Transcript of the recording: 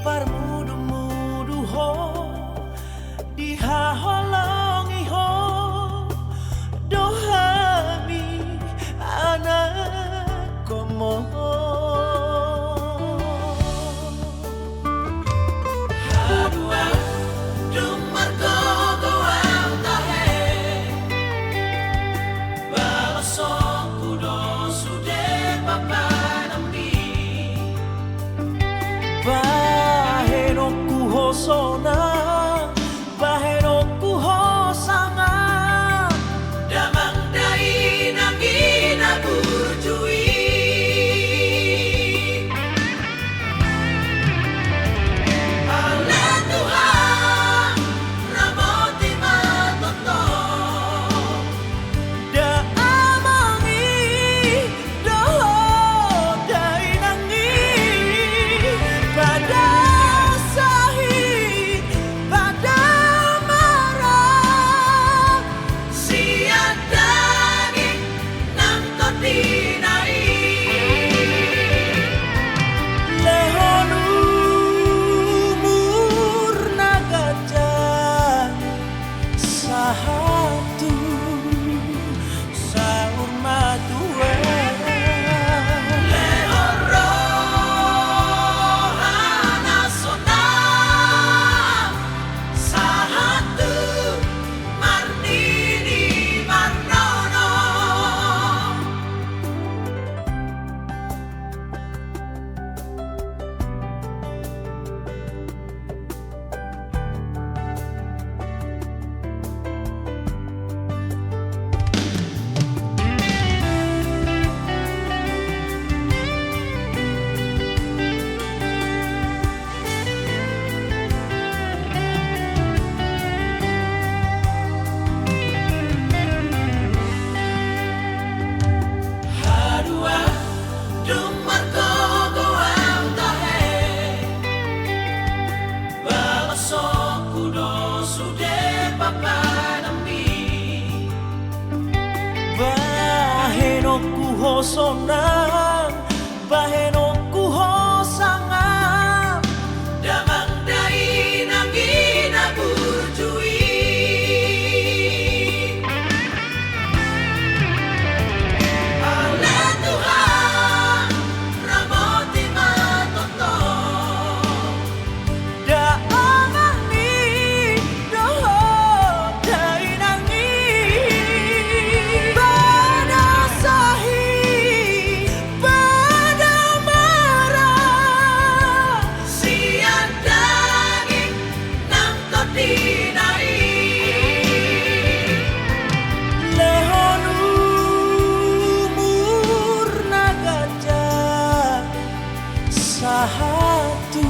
parmudu-mudu ho dihaholongi ho dohami anak komo hadua dumargo goang tahe balasong kudo sude papanambi bahenoku hosona bahenoku hosanga damang dai nangina burjui ala Tuhan ramoti matoto da amangi doho dai nangi pada hatu saur matua leoro anasona sahatu marnini marnono bahenoku hosonang bahenoku hosangam damang dai nangina burjui ala Tuhan ramoti matoto da amangi doho dai nangi sahatu